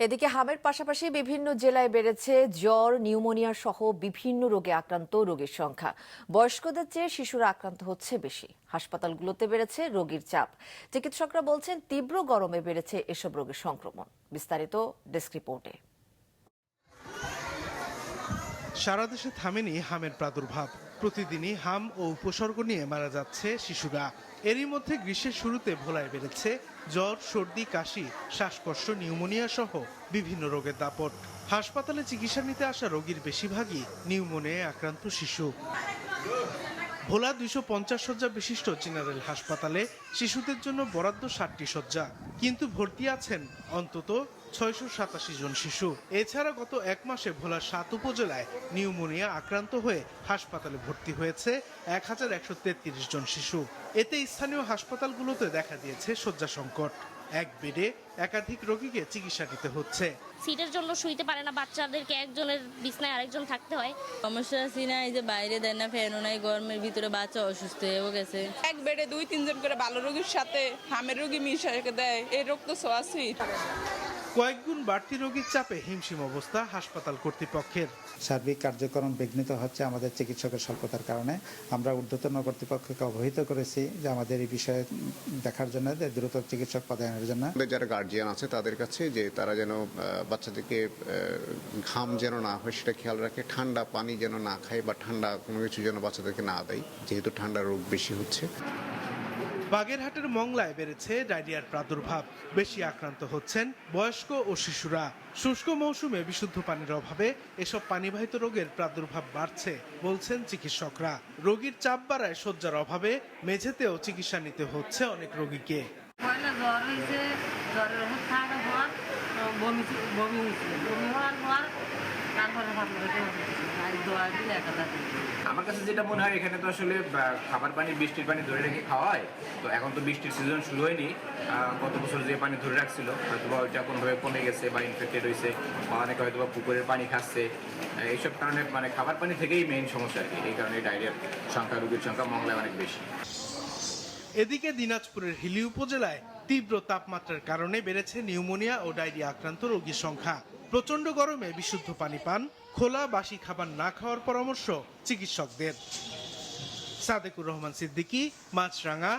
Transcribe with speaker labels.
Speaker 1: এদিকে হামের পাশাপাশি বিভিন্ন জেলায় বেড়েছে জ্বর, নিউমোনিয়া সহ বিভিন্ন রোগে আক্রান্ত রোগীর সংখ্যা। বয়স্কদের চেয়ে শিশুরা আক্রান্ত হচ্ছে বেশি। হাসপাতালগুলোতে বেড়েছে রোগীর চাপ। চিকিৎসকরা বলছেন তীব্র গরমে বেড়েছে এসব রোগের সংক্রমণ। বিস্তারিত ডেস্ক রিপোর্টে।
Speaker 2: সারা দেশে থামেনি হামের প্রাদুর্ভাব। প্রতিদিনই হাম ও উপসর্গ নিয়ে মারা যাচ্ছে শিশুরা। এরই মধ্যে গ্রীষ্মের শুরুতে ভোলায় বেড়েছে জ্বর, সর্দি, কাশি, শ্বাসকষ্ট, নিউমোনিয়া সহ বিভিন্ন রোগের দাপট। হাসপাতালে চিকিৎসা নিতে আসা রোগীর বেশিরভাগই নিউমোনিয়ায় আক্রান্ত শিশু। ভোলা 250 শয্যা বিশিষ্ট জেনারেল হাসপাতালে শিশুদের জন্য বরাদ্দ 60টি শয্যা, কিন্তু ভর্তি আছেন অন্তত 687 জন শিশু। এছাড়া গত এক মাসে ভোলার 7 উপজেলায় নিউমোনিয়া আক্রান্ত হয়ে হাসপাতালে ভর্তি হয়েছে 1133 জন শিশু। এতে স্থানীয় হাসপাতালগুলোতে দেখা দিয়েছে শয্যা সংকট। এক বেডে একাধিক রোগীকে চিকিৎসা দিতে হচ্ছে।
Speaker 3: সিটের জন্য শুইতে পারে না, বাচ্চাদেরকে একজনের বিছনায় আরেকজন থাকতে হয়।
Speaker 4: সমস্যা আছি না, এই যে বাইরে দেয় না, ফ্যানও নাই, গরমের ভিতরে বাচ্চা অসুস্থ হয়েও গেছে।
Speaker 5: এক বেডে 2-3 জন করে ভালো রোগীর সাথে হামের রোগী মিশিয়ে দেয়। এই রোগ তো ছোঁয়াছুঁই।
Speaker 2: কয়েকগুণ বাড়তি রোগীর চাপে হিমশিম অবস্থা হাসপাতাল কর্তৃপক্ষের।
Speaker 6: সার্বিক কার্যক্রম বিঘ্নিত হচ্ছে আমাদের চিকিৎসকের স্বল্পতার কারণে। আমরা ঊর্ধ্বতন কর্তৃপক্ষকে অবহিত করেছি যে আমাদের এই বিষয়ে দেখার জন্য, দ্রুত চিকিৎসক পদায়নের জন্য।
Speaker 7: যারা গার্জিয়ান আছে তাদের কাছে যে তারা যেন বাচ্চাদেরকে ঘাম যেন না হয় সেটা খেয়াল রাখে, ঠান্ডা পানি যেন না খায় বা ঠান্ডা কোনো কিছু যেন বাচ্চাদেরকে না দেয়, যেহেতু ঠান্ডা রোগ বেশি হচ্ছে।
Speaker 2: বাগেরহাটের মংলায় বেড়েছে ডায়রিয়ার প্রাদুর্ভাব। বেশি আক্রান্ত হচ্ছেন বয়স্ক ও শিশুরা। শুষ্ক মৌসুমে বিশুদ্ধ পানির অভাবে এসব পানিবাহিত রোগের প্রাদুর্ভাব বাড়ছে বলছেন চিকিৎসকরা। রোগীর চাপ বাড়ায় শয্যার অভাবে মেঝেতেও চিকিৎসা নিতে হচ্ছে অনেক রোগীকে।
Speaker 8: জ্বর হয়েছে, জ্বরের ওষুধ খাওয়ানোর পর বমি হয়েছে, বমি হওয়ার পর তারপরে
Speaker 9: আমার কাছে যেটা মনে হয়, এখানে তো আসলে খাবার পানি, বৃষ্টির পানি ধরে রেখে খাওয়া হয়। তো এখন তো বৃষ্টির সিজন শুরু হয়নি। গত বছর যে পানি ধরে রাখছিল হয়তো বা ওইটা কোনোভাবে কমে গেছে বা ইনফেক্টেড হয়েছে, বা অনেকে হয়তো বা পুকুরের পানি খাচ্ছে। এইসব কারণে খাবার পানি থেকেই মেইন সমস্যা আর কি। এই কারণে ডায়রিয়ার সংখ্যা, রোগীর সংখ্যা মংলায় অনেক বেশি।
Speaker 2: এদিকে দিনাজপুরের হিলি উপজেলায় তীব্র তাপমাত্রার কারণে বেড়েছে নিউমোনিয়া ও ডায়রিয়া আক্রান্ত রোগীর সংখ্যা। প্রচণ্ড গরমে বিশুদ্ধ পানি পান, খোলা বাসি খাবার না খাওয়ার পরামর্শ চিকিৎসকদের। সাদেকুর রহমান সিদ্দিকী, মাছরাঙা,